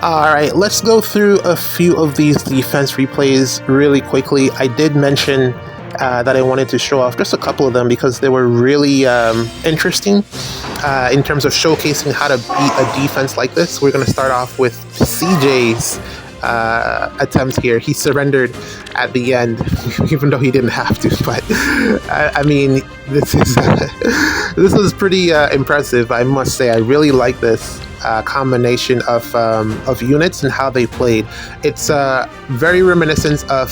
Alright, let's go through a few of these defense replays really quickly. I did mention that I wanted to show off just a couple of them because they were really interesting in terms of showcasing how to beat a defense like this. We're going to start off with CJ's attempt here. He surrendered at the end, even though he didn't have to. But I mean, this is pretty impressive. I must say, I really like this combination of units and how they played. It's very reminiscent of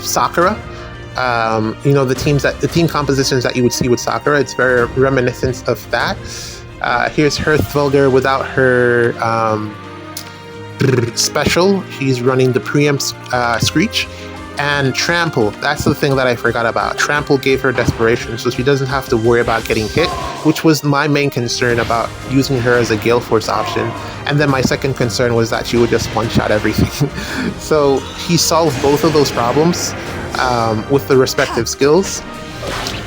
Sakura. The team compositions that you would see with Sakura. It's very reminiscent of that. Here's Hearthvilger without her special. She's running the preempt Screech and Trample. That's the thing that I forgot about. Trample gave her desperation, so she doesn't have to worry about getting hit, which was my main concern about using her as a Gale Force option. And then my second concern was that she would just one-shot everything. So he solved both of those problems with the respective skills,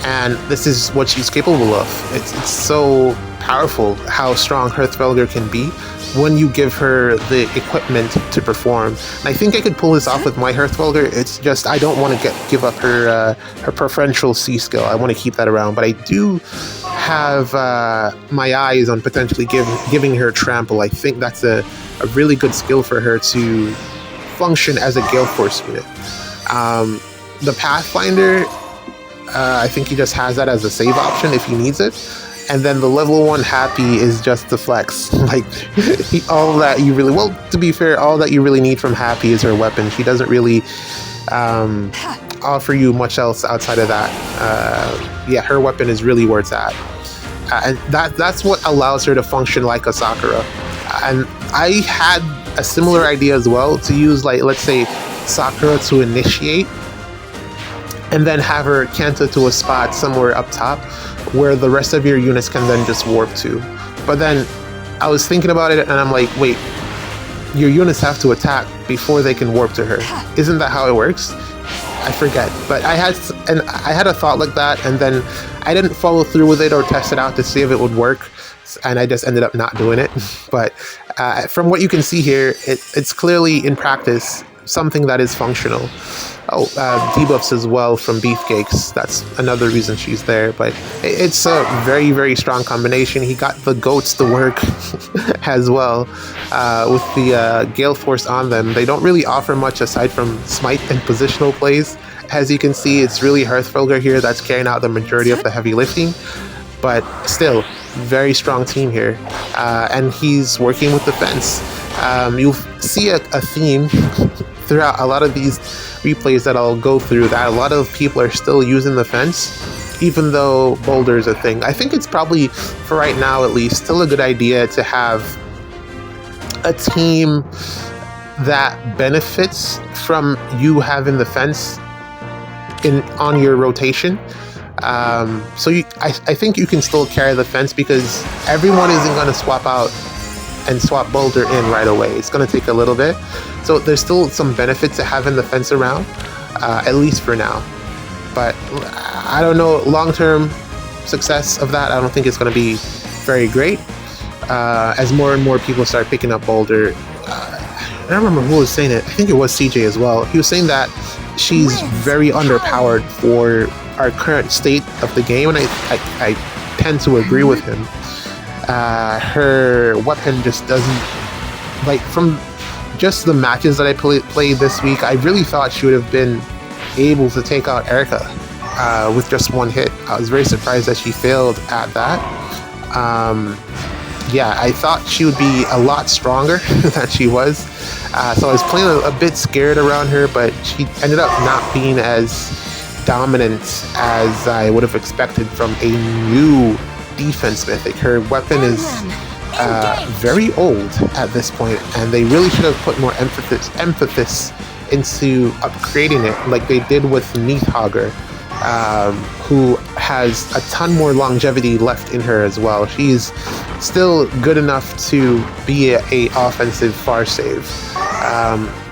and this is what she's capable of. It's so powerful how strong Hearthvilger can be when you give her the equipment to perform. And I think I could pull this off with my Hearthvilger. It's just I don't want to give up her preferential C skill. I want to keep that around, but I do have my eyes on potentially giving her Trample. I think that's a really good skill for her to function as a Gale Force unit. The Pathfinder, I think he just has that as a save option if he needs it. And then the level 1 Happy is just the flex. Like, all that you really... Well, to be fair, all that you really need from Happy is her weapon. She doesn't really offer you much else outside of that. Yeah, her weapon is really where it's at. And that's what allows her to function like a Sakura. And I had a similar idea as well, to use, like, let's say, Sakura to initiate, and then have her canter to a spot somewhere up top where the rest of your units can then just warp to. But then I was thinking about it and I'm like, wait, your units have to attack before they can warp to her. Isn't that how it works? I forget. But I had a thought like that, and then I didn't follow through with it or test it out to see if it would work, and I just ended up not doing it. But from what you can see here, it's clearly in practice something that is functional. Debuffs as well from Beefcakes. That's another reason she's there. But it's a very, very strong combination. He got the goats to work as well with the Gale Force on them. They don't really offer much aside from smite and positional plays. As you can see, it's really Hearthvilger here that's carrying out the majority of the heavy lifting. But still, very strong team here. And he's working with defense. You'll see a theme throughout a lot of these replays that I'll go through, that a lot of people are still using the fence, even though Boulder is a thing. I think it's probably, for right now at least, still a good idea to have a team that benefits from you having the fence on your rotation. So I think you can still carry the fence, because everyone isn't going to swap out and swap Boulder in right away. It's going to take a little bit. So there's still some benefit to having the fence around, at least for now. But I don't know, long-term success of that, I don't think it's going to be very great. As more and more people start picking up Boulder. I don't remember who was saying it. I think it was CJ as well. He was saying that she's very underpowered for our current state of the game, and I tend to agree with him. Her weapon just doesn't, like, from just the matches that I played this week, I really thought she would have been able to take out Erica with just one hit. I was very surprised that she failed at that. Yeah, I thought she would be a lot stronger than she was. So I was playing a bit scared around her, but she ended up not being as dominant as I would have expected from a new defense mythic. Her weapon is very old at this point, and they really should have put more emphasis into upgrading it, like they did with Neathhogger, who has a ton more longevity left in her as well. She's still good enough to be a offensive far save.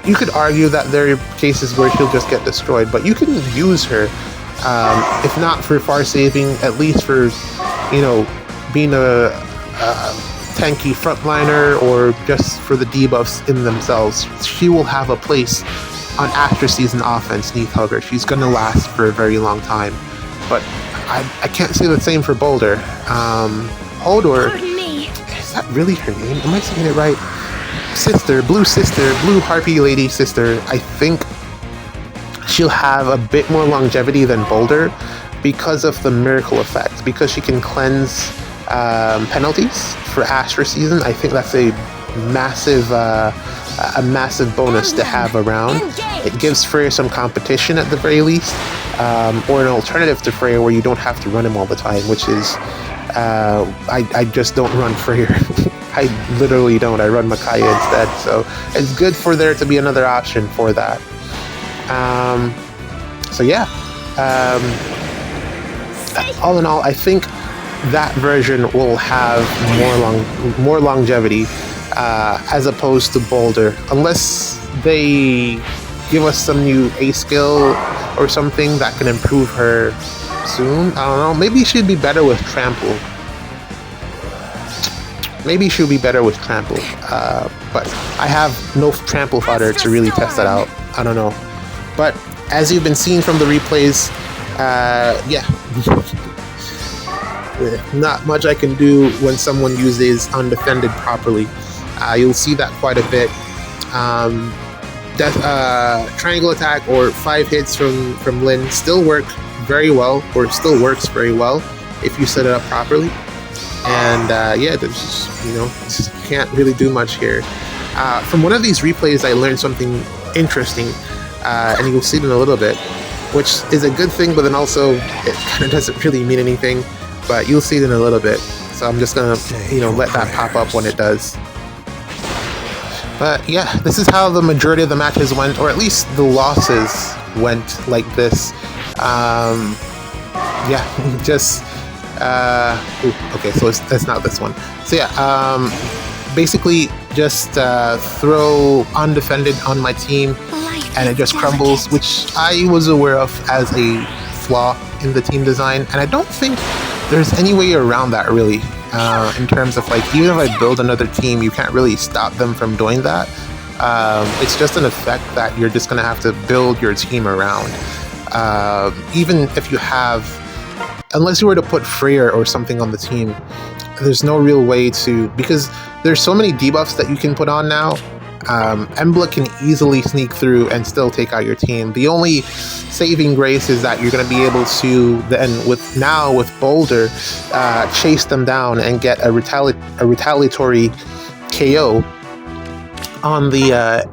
You could argue that there are cases where she'll just get destroyed, but you can use her, if not for far saving, at least for, you know, being a tanky frontliner or just for the debuffs in themselves, she will have a place on after season offense. Neath Hugger, she's going to last for a very long time. But I can't say the same for Boulder. Hodor, is that really her name? Am I saying it right? Sister, Blue Harpy Lady Sister. I think she'll have a bit more longevity than Boulder because of the miracle effect. Because she can cleanse penalties for Astra season. I think that's a massive bonus to have around. It gives Freya some competition at the very least, or an alternative to Freya where you don't have to run him all the time, which is I just don't run Freya. I literally don't. I run Micaiah instead. So it's good for there to be another option for that. So yeah. All in all, I think that version will have more longevity as opposed to Boulder, unless they give us some new A skill or something that can improve her soon. I don't know. Maybe she'd be better with Trample. But I have no Trample fodder to really test that out. I don't know. But as you've been seeing from the replays, yeah. Not much I can do when someone uses undefended properly. You'll see that quite a bit. Triangle attack or 5 hits from Lyn still work very well, or still works very well if you set it up properly. And yeah, there's just can't really do much here. From one of these replays, I learned something interesting, and you'll see it in a little bit, which is a good thing, but then also it kind of doesn't really mean anything. But you'll see it in a little bit. So I'm just gonna, let that pop up when it does. But yeah, this is how the majority of the matches went, or at least the losses went like this. Yeah, just okay, so it's not this one. So yeah, basically just throw undefended on my team, and it just crumbles, which I was aware of as a flaw in the team design, and I don't think there's any way around that really. In terms of even if I build another team, you can't really stop them from doing that. It's just an effect that you're just gonna have to build your team around. Even if you have, unless you were to put Freya or something on the team, there's no real way to, because there's so many debuffs that you can put on now. Embla can easily sneak through and still take out your team. The only saving grace is that you're going to be able to then, with Boulder, chase them down and get a retaliatory KO on the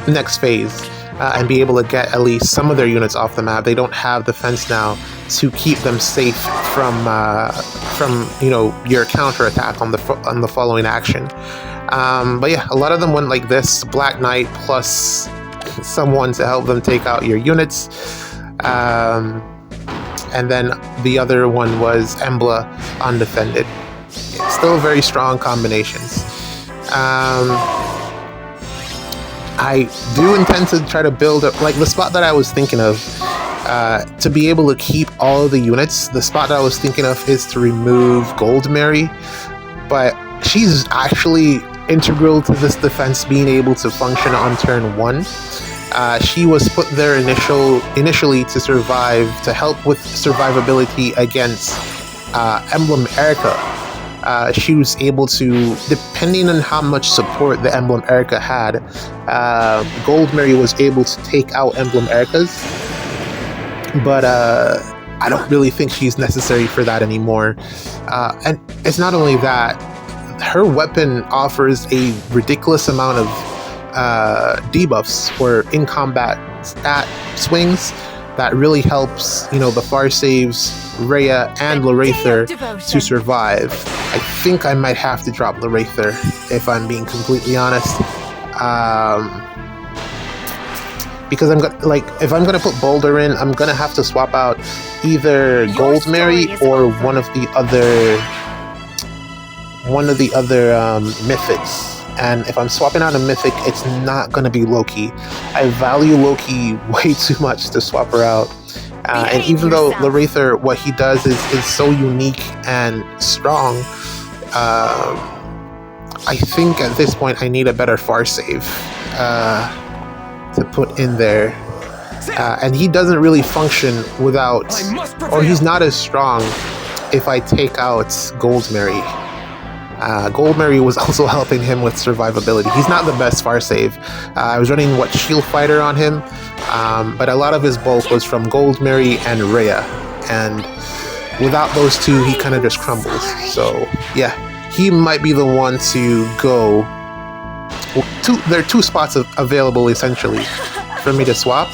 next phase, and be able to get at least some of their units off the map. They don't have the fence now to keep them safe from your counter attack on the following action. But yeah, a lot of them went like this: Black Knight plus someone to help them take out your units, and then the other one was Embla undefended. Still very strong combinations. I do intend to try to build up, the spot that I was thinking of, to be able to keep all of the units. The spot that I was thinking of is to remove Gold Mary, but she's actually integral to this defense being able to function on turn 1. She was put there initially to help with survivability against Emblem Erica. She was able to, depending on how much support the Emblem Erica had, Gold Mary was able to take out Emblem Ericas, but I don't really think she's necessary for that anymore. And it's not only that, her weapon offers a ridiculous amount of debuffs or in combat stat swings that really helps, the far saves, Rhea and Lorather to survive. I think I might have to drop Lorather if I'm being completely honest. Because if I'm gonna put Boulder in, I'm gonna have to swap out either Gold Mary or one of the other mythics. And if I'm swapping out a mythic, it's not going to be Loki. I value Loki way too much to swap her out. And even though Lorather, what he does is so unique and strong, I think at this point I need a better far save to put in there. And he doesn't really function without, or he's not as strong if I take out Goldberry. Goldberry was also helping him with survivability. He's not the best far save. I was running Shield Fighter on him, but a lot of his bulk was from Goldberry and Rhea, and without those two, he kind of just crumbles. So yeah, he might be the one to go. There are two spots available essentially for me to swap.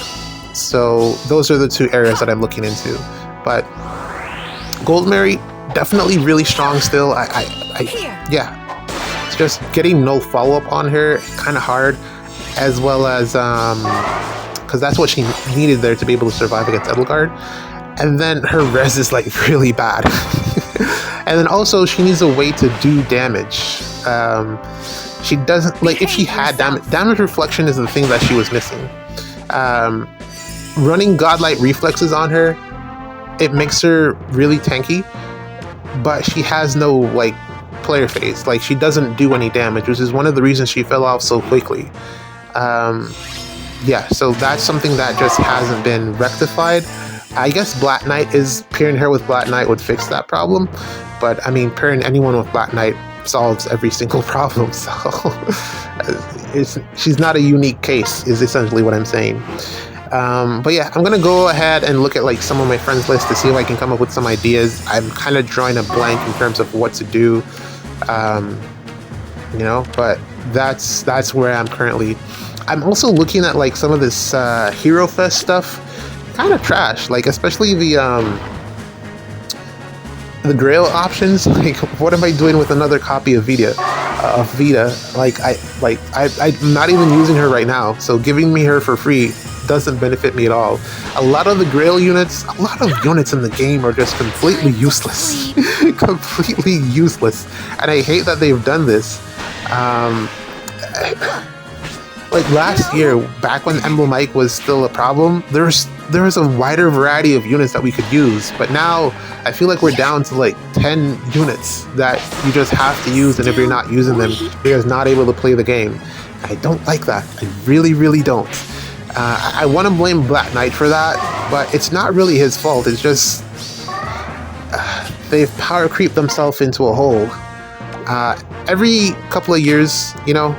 So those are the two areas that I'm looking into. But Goldberry, definitely really strong still. Yeah, it's just getting no follow-up on her, kind of hard, as well as because that's what she needed there to be able to survive against Edelgard. And then her res is like really bad. And then also she needs a way to do damage. She doesn't, like, if she had damage reflection is the thing that she was missing. Running Godlike Reflexes on her, it makes her really tanky, but she has no like player phase. Like, she doesn't do any damage, which is one of the reasons she fell off so quickly. Yeah, so that's something that just hasn't been rectified. I guess Black Knight pairing her with Black Knight would fix that problem, but I mean, pairing anyone with Black Knight solves every single problem, so she's not a unique case, is essentially what I'm saying. But yeah, I'm gonna go ahead and look at like some of my friends list to see if I can come up with some ideas. I'm kind of drawing a blank in terms of what to do, you know, but that's where I'm currently. I'm also looking at like some of this Hero Fest stuff, kind of trash, like especially the Grail options. Like, what am I doing with another copy of Vita? Like I'm not even using her right now, so giving me her for free doesn't benefit me at all. A lot of the Grail units, a lot of units in the game are just completely useless. Completely useless. And I hate that they've done this. Like last year, back when Emblem Ike was still a problem, there was a wider variety of units that we could use, but now I feel like we're down to like 10 units that you just have to use, and if you're not using them, you're just not able to play the game. I don't like that. I really, really don't. I want to blame Black Knight for that, but it's not really his fault. It's just they've power creeped themselves into a hole. Every couple of years, you know,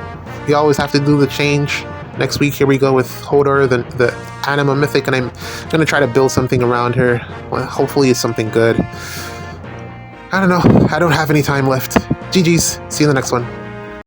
you always have to do the change. Next week, here we go with Hodor, the Anima Mythic, and I'm going to try to build something around her. Well, hopefully it's something good. I don't know. I don't have any time left. GG's. See you in the next one.